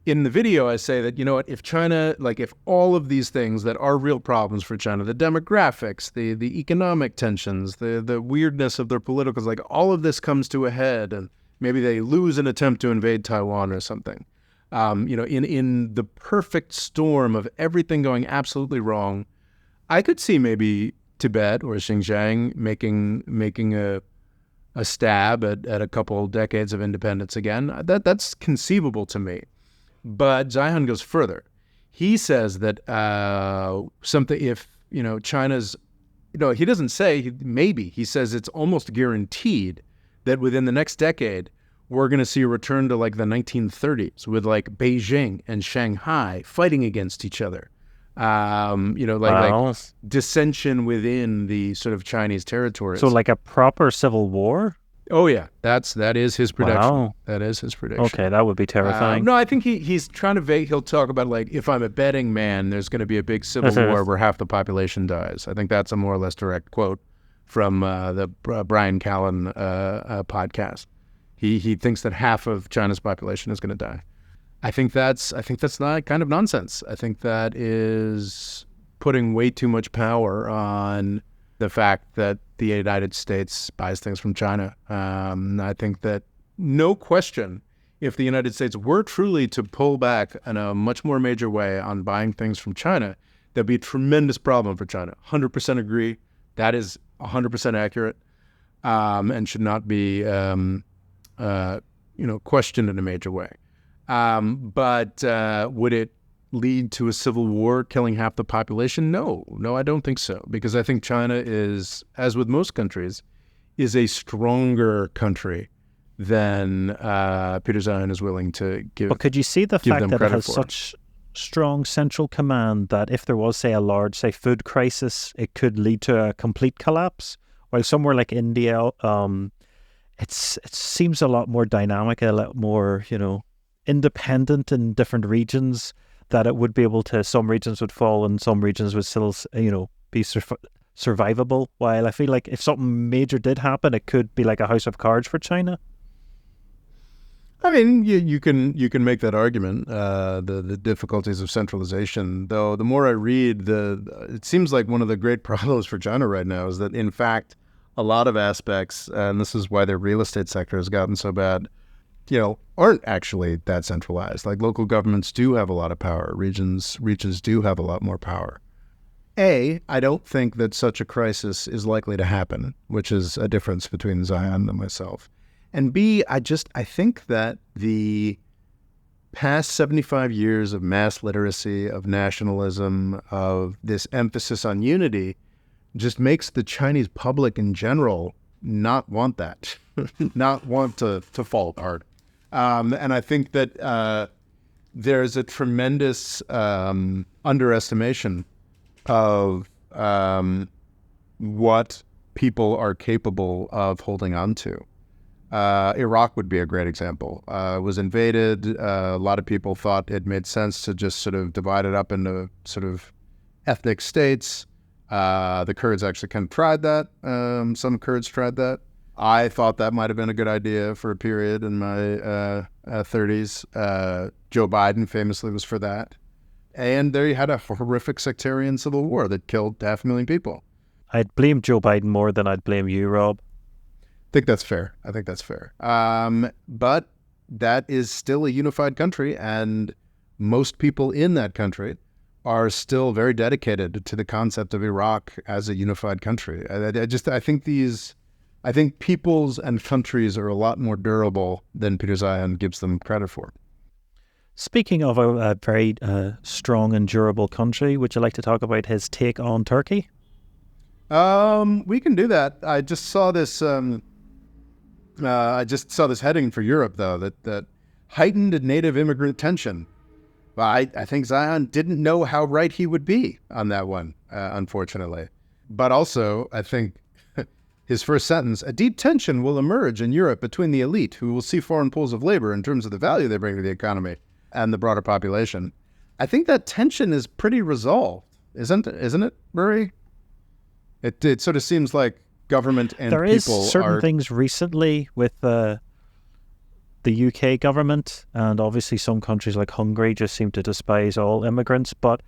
In the video, I say that, if China, if all of these things that are real problems for China, the demographics, the economic tensions, the weirdness of their politicals, all of this comes to a head, and maybe they lose an attempt to invade Taiwan or something. In the perfect storm of everything going absolutely wrong, I could see maybe Tibet or Xinjiang making a stab at a couple decades of independence again. That's conceivable to me. But Zeihan goes further. He says that if China's, he doesn't say maybe. He says it's almost guaranteed that within the next decade, we're going to see a return to the 1930s with Beijing and Shanghai fighting against each other. Dissension within the sort of Chinese territories. So a proper civil war? Oh yeah, that is his prediction. Wow. That is his prediction. Okay, that would be terrifying. No, I think he's trying to he'll talk about if I'm a betting man, there's going to be a big civil war where half the population dies. I think that's a more or less direct quote from the Brian Callen podcast. He thinks that half of China's population is going to die. I think that's not kind of nonsense. I think that is putting way too much power on the fact that the United States buys things from China. I think that no question, if the United States were truly to pull back in a much more major way on buying things from China, there'd be a tremendous problem for China. 100% agree. That is 100% accurate, and should not be questioned in a major way. But would it lead to a civil war killing half the population? No, I don't think so. Because I think China is, as with most countries, is a stronger country than Peter Zeihan is willing to give. But could you see the fact that it has such strong central command that if there was, say, a large, say, food crisis, it could lead to a complete collapse? While somewhere like India, it seems a lot more dynamic, a lot more, independent in different regions. that it would be able to, some regions would fall and some regions would still, be survivable. While I feel like if something major did happen, it could be like a house of cards for China. I mean, you can make that argument. The difficulties of centralization, though, the more I read, it seems like one of the great problems for China right now is that, in fact, a lot of aspects, and this is why their real estate sector has gotten so bad, aren't actually that centralized. Like local governments do have a lot of power. Regions do have a lot more power. I don't think that such a crisis is likely to happen, which is a difference between Zeihan and myself. And B, I think that the past 75 years of mass literacy, of nationalism, of this emphasis on unity, just makes the Chinese public in general not want that, not want to fall apart. And I think that there's a tremendous underestimation of what people are capable of holding on to. Iraq would be a great example. It was invaded. A lot of people thought it made sense to just sort of divide it up into sort of ethnic states. The Kurds actually kind of tried that. Some Kurds tried that. I thought that might have been a good idea for a period in my 30s. Joe Biden famously was for that. And there you had a horrific sectarian civil war that killed 500,000 people. I'd blame Joe Biden more than I'd blame you, Rob. I think that's fair. But that is still a unified country, and most people in that country are still very dedicated to the concept of Iraq as a unified country. I think peoples and countries are a lot more durable than Peter Zeihan gives them credit for. Speaking of a very strong and durable country, would you like to talk about his take on Turkey? We can do that. I just saw this. Heading for Europe, though, that heightened native immigrant tension. Well, I think Zeihan didn't know how right he would be on that one, unfortunately. But also, I think his first sentence, a deep tension will emerge in Europe between the elite, who will see foreign pools of labor in terms of the value they bring to the economy, and the broader population. I think that tension is pretty resolved, isn't it, Murray? It sort of seems like government and people are... There is certain things recently with the UK government, and obviously some countries like Hungary just seem to despise all immigrants, but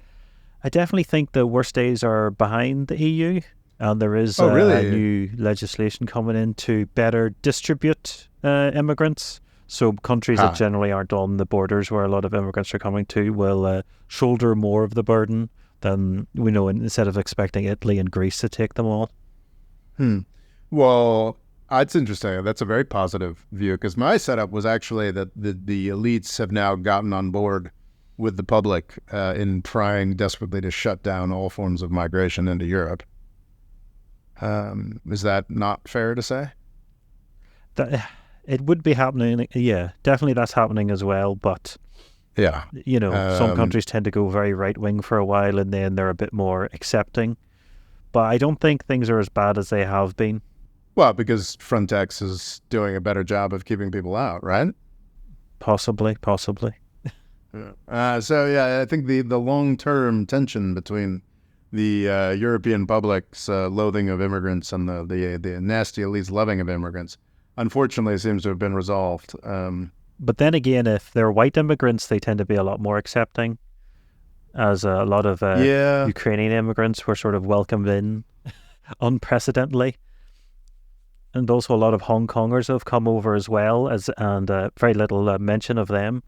I definitely think the worst days are behind the EU, and there is a new legislation coming in to better distribute immigrants. So countries that generally aren't on the borders where a lot of immigrants are coming to will shoulder more of the burden than, instead of expecting Italy and Greece to take them all. Well, it's interesting. That's a very positive view, because my setup was actually that the elites have now gotten on board with the public in trying desperately to shut down all forms of migration into Europe. Is that not fair to say? It would be happening. Yeah, definitely that's happening as well. But, yeah, some countries tend to go very right-wing for a while and then they're a bit more accepting. But I don't think things are as bad as they have been. Well, because Frontex is doing a better job of keeping people out, right? Possibly. I think the long-term tension between the European public's loathing of immigrants and the nasty elites' loving of immigrants, unfortunately, seems to have been resolved. But then again, if they're white immigrants, they tend to be a lot more accepting, as a lot of Ukrainian immigrants were sort of welcomed in unprecedentedly. And also a lot of Hong Kongers have come over as well, and very little mention of them.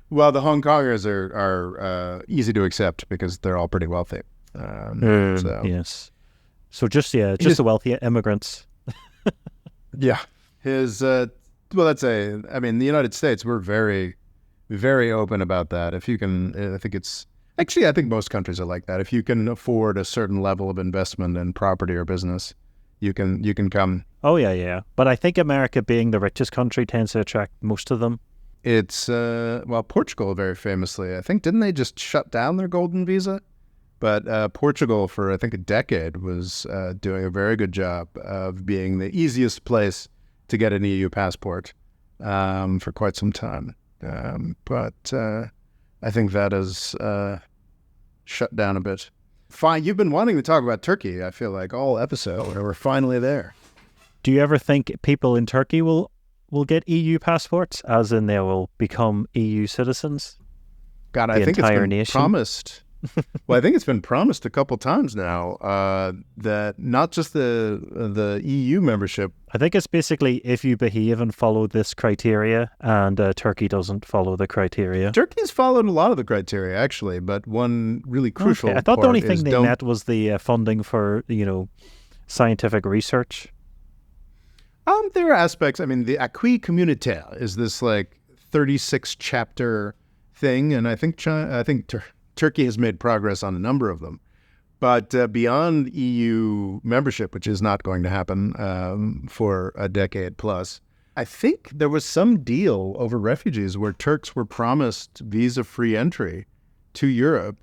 Well, the Hong Kongers are easy to accept because they're all pretty wealthy. Yes. So just the wealthy immigrants. Yeah. The United States, we're very, very open about that. If you can, I think most countries are like that. If you can afford a certain level of investment in property or business, you can come. Oh, yeah. But I think America, being the richest country, tends to attract most of them. It's, Portugal very famously, I think, didn't they just shut down their golden visa? But Portugal, for I think a decade, was doing a very good job of being the easiest place to get an EU passport for quite some time. But I think that is shut down a bit. Fine, you've been wanting to talk about Turkey, I feel like, all episode. We're finally there. Do you ever think people in Turkey will get EU passports, as in they will become EU citizens? God, I think it's entire been nation? promised. Well, I think it's been promised a couple times now that not just the EU membership. I think it's basically if you behave and follow this criteria, and Turkey doesn't follow the criteria. Turkey's followed a lot of the criteria, actually, but one really crucial Okay. I thought the only part is thing they met was the funding for, scientific research. There are aspects. I mean, the acquis communautaire is this 36 chapter thing, and I think Turkey has made progress on a number of them. But beyond EU membership, which is not going to happen for a decade plus, I think there was some deal over refugees where Turks were promised visa-free entry to Europe,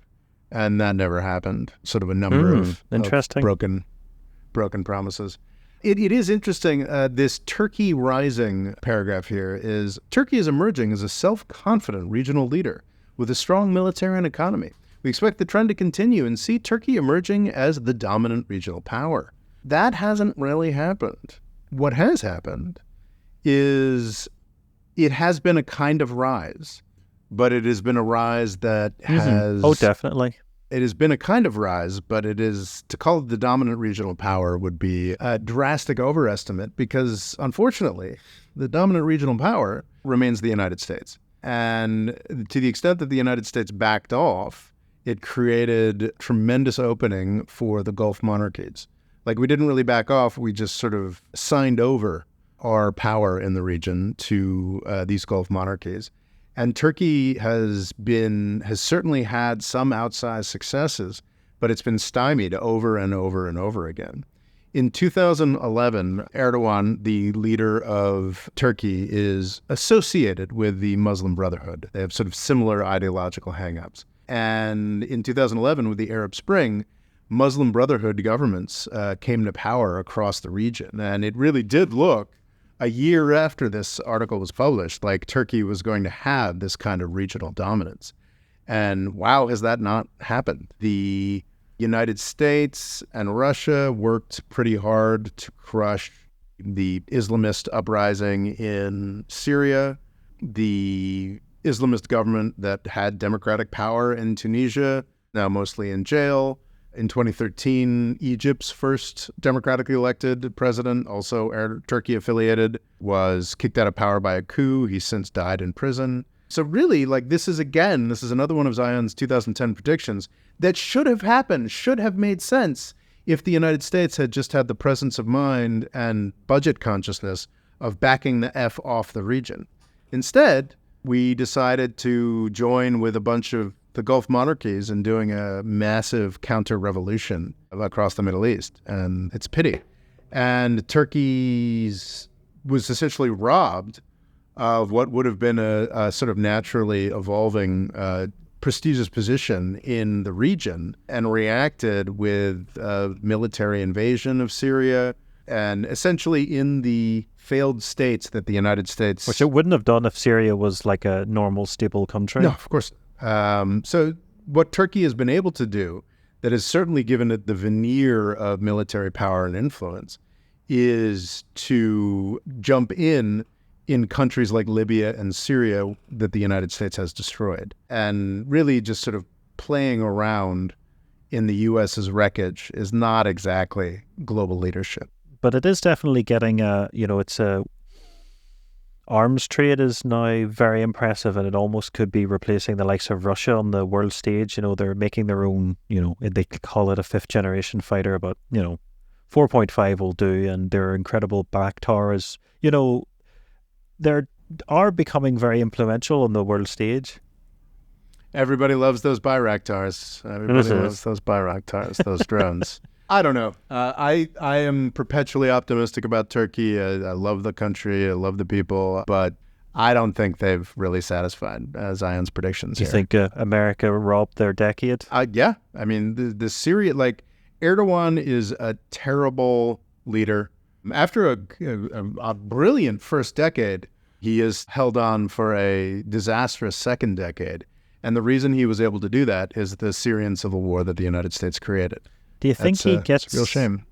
and that never happened. Sort of a number of interesting broken promises. It is interesting. This Turkey rising paragraph here is, Turkey is emerging as a self-confident regional leader with a strong military and economy. We expect the trend to continue and see Turkey emerging as the dominant regional power. That hasn't really happened. What has happened is it has been a kind of rise, but it has been a rise that has... Oh, definitely. It has been a kind of rise, but it is, to call it the dominant regional power would be a drastic overestimate because, unfortunately, the dominant regional power remains the United States. And to the extent that the United States backed off, it created tremendous opening for the Gulf monarchies. We didn't really back off, we just sort of signed over our power in the region to these Gulf monarchies. And Turkey has certainly had some outsized successes, but it's been stymied over and over and over again. In 2011, Erdogan, the leader of Turkey, is associated with the Muslim Brotherhood. They have sort of similar ideological hang-ups. And in 2011, with the Arab Spring, Muslim Brotherhood governments came to power across the region. And it really did look, a year after this article was published, like Turkey was going to have this kind of regional dominance. And wow, has that not happened? The United States and Russia worked pretty hard to crush the Islamist uprising in Syria, the Islamist government that had democratic power in Tunisia, now mostly in jail. In 2013, Egypt's first democratically elected president, also Turkey affiliated, was kicked out of power by a coup. He's since died in prison. So really, this is another one of Zeihan's 2010 predictions that should have happened, should have made sense if the United States had just had the presence of mind and budget consciousness of backing the F off the region. Instead, we decided to join with a bunch of the Gulf monarchies in doing a massive counter-revolution across the Middle East, and it's pity. And Turkey was essentially robbed of what would have been a sort of naturally evolving prestigious position in the region and reacted with a military invasion of Syria and essentially in the failed states that the United States... Which it wouldn't have done if Syria was like a normal, stable country. No, of course. So what Turkey has been able to do that has certainly given it the veneer of military power and influence is to jump in countries like Libya and Syria that the United States has destroyed, and really just sort of playing around in the U.S.'s wreckage is not exactly global leadership. But it is definitely getting arms trade is now very impressive, and it almost could be replacing the likes of Russia on the world stage. They're making their own, they call it a fifth generation fighter, but, 4.5 will do, and their incredible Bayraktar they are becoming very influential on the world stage. Everybody loves those Bayraktars. Everybody loves those Bayraktars, those drones. I don't know. I am perpetually optimistic about Turkey. I love the country. I love the people. But I don't think they've really satisfied Zeihan's predictions Do you think America robbed their decade? Yeah. I mean, the Syria, Erdogan is a terrible leader. After a brilliant first decade, he has held on for a disastrous second decade. And the reason he was able to do that is the Syrian civil war that the United States created. Do you think he gets... It's a real shame.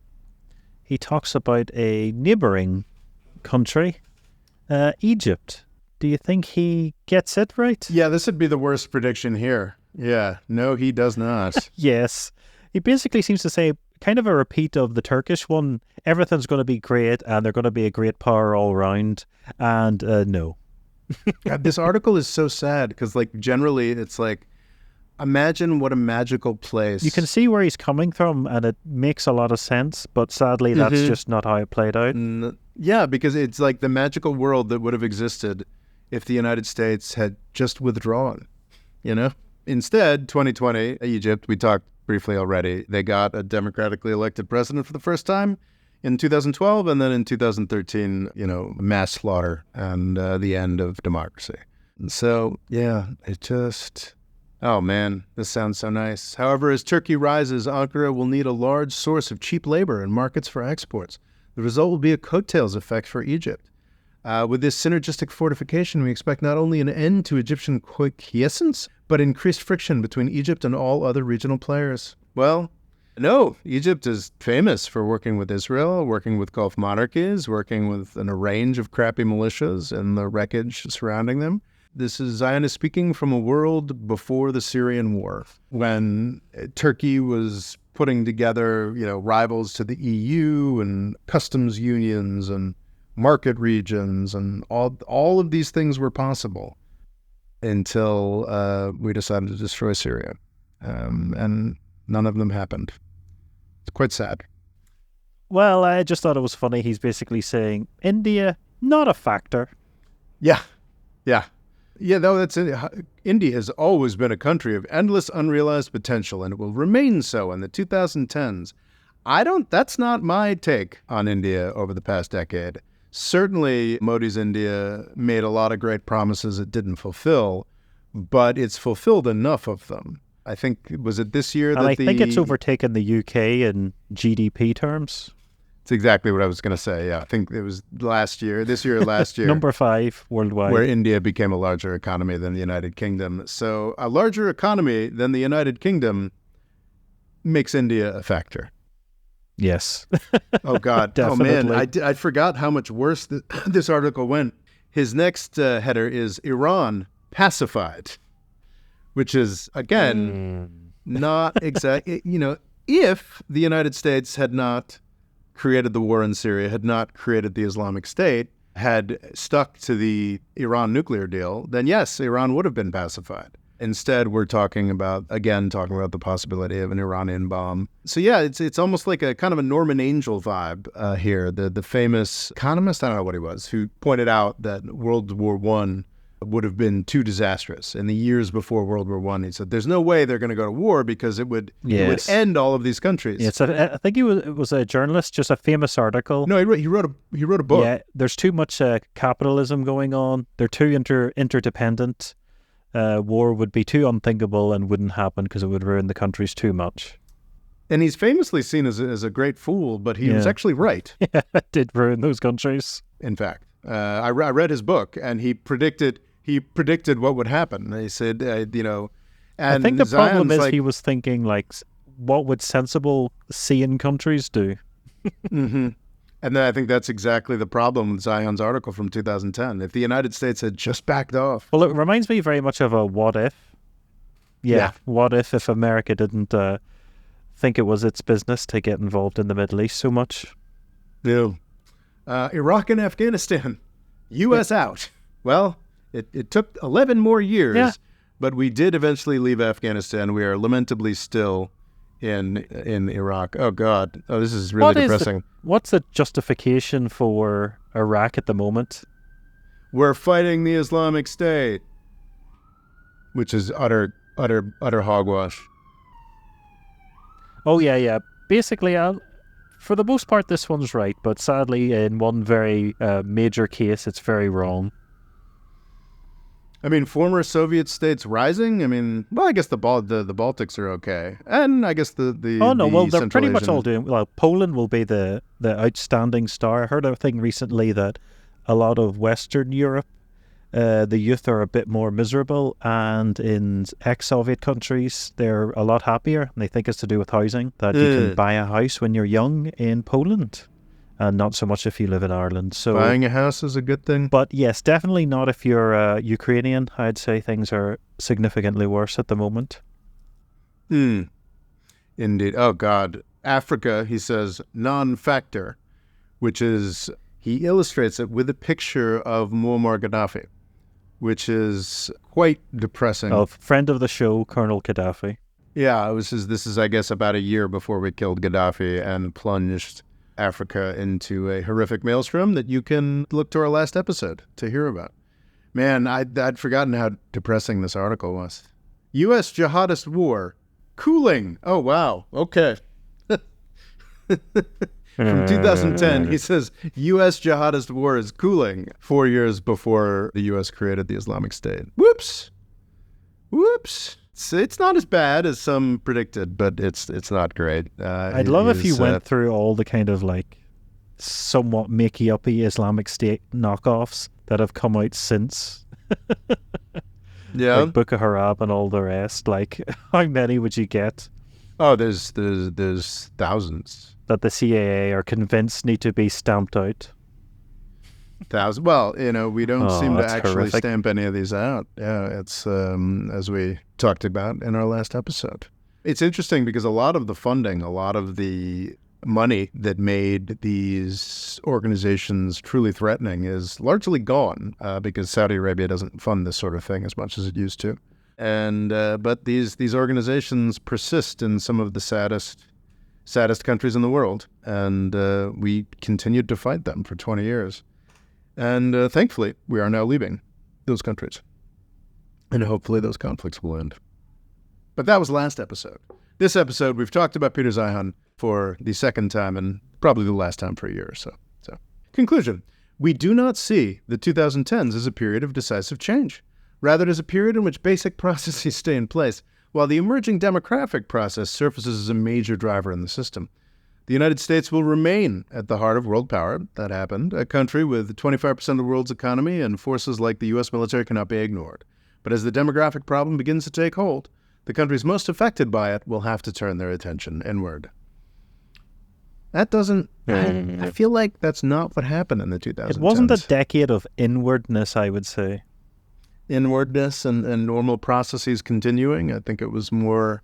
He talks about a neighboring country, Egypt. Do you think he gets it right? Yeah, this would be the worst prediction here. Yeah, no, he does not. Yes. He basically seems to say kind of a repeat of the Turkish one. Everything's going to be great and they're going to be a great power all around. And no. God, this article is so sad because, like, generally it's like, imagine what a magical place. You can see where he's coming from and it makes a lot of sense, but sadly that's just not how it played out. Yeah, because it's like the magical world that would have existed if the United States had just withdrawn, you know? Instead, 2020, Egypt, we talked briefly already, they got a democratically elected president for the first time in 2012, and then in 2013, mass slaughter and the end of democracy. So, yeah, it just... Oh, man, this sounds so nice. However, as Turkey rises, Ankara will need a large source of cheap labor and markets for exports. The result will be a coattails effect for Egypt. With this synergistic fortification, we expect not only an end to Egyptian quiescence, but increased friction between Egypt and all other regional players. Well, no, Egypt is famous for working with Israel, working with Gulf monarchies, working with a range of crappy militias and the wreckage surrounding them. This is Zeihan is speaking from a world before the Syrian war, when Turkey was putting together, rivals to the EU and customs unions and market regions, and all of these things were possible until we decided to destroy Syria. And none of them happened. It's quite sad. Well, I just thought it was funny. He's basically saying, India, not a factor. Yeah. Though that's it. India has always been a country of endless unrealized potential, and it will remain so in the 2010s. That's not my take on India over the past decade. Certainly, Modi's India made a lot of great promises it didn't fulfill, but it's fulfilled enough of them. I think, was it this year that I think it's overtaken the UK in GDP terms. It's exactly what I was going to say, yeah. I think it was last year. Number 5 worldwide. Where India became a larger economy than the United Kingdom. So a larger economy than the United Kingdom makes India a factor. Yes. Oh, God. Definitely. Oh, man. I forgot how much worse this article went. His next header is Iran pacified, which is, again, not exactly, if the United States had not created the war in Syria, had not created the Islamic State, had stuck to the Iran nuclear deal, then yes, Iran would have been pacified. Instead, we're talking about the possibility of an Iranian bomb. So yeah, it's almost like a kind of a Norman Angel vibe here. The famous economist, I don't know what he was, who pointed out that World War I would have been too disastrous. In the years before World War I, he said, there's no way they're going to go to war because it would end all of these countries. Yes, I think it was a journalist, just a famous article. No, he wrote a book. Yeah, there's too much capitalism going on. They're too interdependent. War would be too unthinkable and wouldn't happen because it would ruin the countries too much. And he's famously seen as a great fool, but he was actually right. Yeah, it did ruin those countries. In fact, I read his book, and he predicted what would happen. He said, and I think the problem is like, he was thinking, like, what would sensible sane countries do? Mm-hmm. And then I think that's exactly the problem with Zeihan's article from 2010. If the United States had just backed off. Well, it reminds me very much of a what if. Yeah. What if America didn't think it was its business to get involved in the Middle East so much? Yeah. Iraq and Afghanistan. U.S. out. Well, it took 11 more years, but we did eventually leave Afghanistan. We are lamentably still in Iraq. Oh, God. Oh, this is really depressing. What's the justification for Iraq at the moment? We're fighting the Islamic State, which is utter hogwash. Oh, yeah. Basically, for the most part, this one's right, but sadly, in one very major case, it's very wrong. I mean, former Soviet states rising. I mean, well, I guess the Baltics are okay, and I guess the they're pretty much all doing well. Poland will be the outstanding star. I heard a thing recently that a lot of Western Europe the youth are a bit more miserable, and in ex-Soviet countries, they're a lot happier. And they think it's to do with housing, that you can buy a house when you're young in Poland, and not so much if you live in Ireland. So Buying a house is a good thing. But yes, definitely not if you're Ukrainian. I'd say things are significantly worse at the moment. Indeed. Oh, God. Africa, he says, non-factor, which is, he illustrates it with a picture of Muammar Gaddafi, which is quite depressing. A friend of the show, Colonel Gaddafi. Yeah, this is, I guess, about a year before we killed Gaddafi and plunged Africa into a horrific maelstrom that you can look to our last episode to hear about. Man, I'd forgotten how depressing this article was. U.S. jihadist war cooling. Oh, wow. Okay. From 2010, he says, U.S. jihadist war is cooling 4 years before the U.S. created the Islamic State. Whoops. It's not as bad as some predicted, but it's not great. I'd love if you went through all the kind of like somewhat makey-uppy Islamic State knockoffs that have come out since. Yeah. Like Boko Haram and all the rest. Like, how many would you get? Oh, there's thousands. That the CAA are convinced need to be stamped out. Thousands. Well, we don't seem to actually horrific. stamp any of these out. Yeah, it's as we talked about in our last episode. It's interesting because a lot of the funding, a lot of the money that made these organizations truly threatening is largely gone because Saudi Arabia doesn't fund this sort of thing as much as it used to. And but these organizations persist in some of the saddest countries in the world, and we continued to fight them for 20 years. And thankfully, we are now leaving those countries. And hopefully those conflicts will end. But that was last episode. This episode, we've talked about Peter Zeihan for the second time and probably the last time for a year or so. So, conclusion. We do not see the 2010s as a period of decisive change. Rather, it is a period in which basic processes stay in place, while the emerging demographic process surfaces as a major driver in the system. The United States will remain at the heart of world power. That happened. A country with 25% of the world's economy and forces like the U.S. military cannot be ignored. But as the demographic problem begins to take hold, the countries most affected by it will have to turn their attention inward. That doesn't... I feel like that's not what happened in the 2010s. It wasn't a decade of inwardness, I would say. Inwardness and normal processes continuing. I think it was more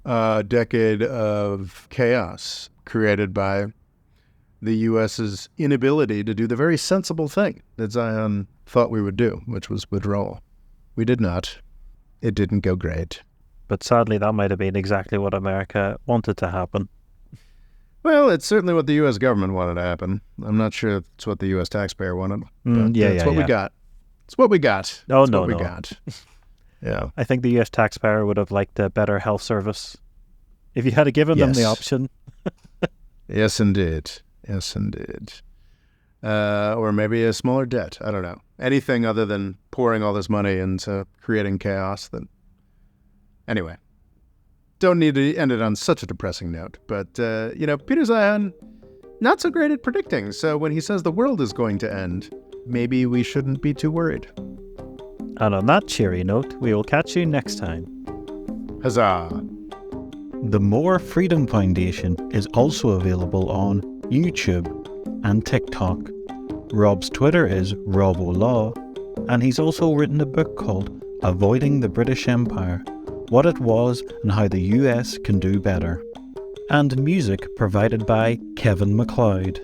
a decade of chaos created by the U.S.'s inability to do the very sensible thing that Zeihan thought we would do, which was withdrawal. We did not. It didn't go great. But sadly, that might have been exactly what America wanted to happen. Well, it's certainly what the U.S. government wanted to happen. I'm not sure if it's what the U.S. taxpayer wanted. But it's what we got. It's what we got. Oh, it's no, what we no. got. Yeah. I think the U.S. taxpayer would have liked a better health service if you had given them the option. Yes, indeed. Yes, indeed. Or maybe a smaller debt. I don't know. Anything other than pouring all this money into creating chaos. Anyway, don't need to end it on such a depressing note. But, Peter Zeihan, not so great at predicting. So when he says the world is going to end, maybe we shouldn't be too worried. And on that cheery note, we will catch you next time. Huzzah! The More Freedom Foundation is also available on YouTube and TikTok. Rob's Twitter is RobOLaw, and he's also written a book called Avoiding the British Empire, What It Was and How the US Can Do Better. And music provided by Kevin MacLeod.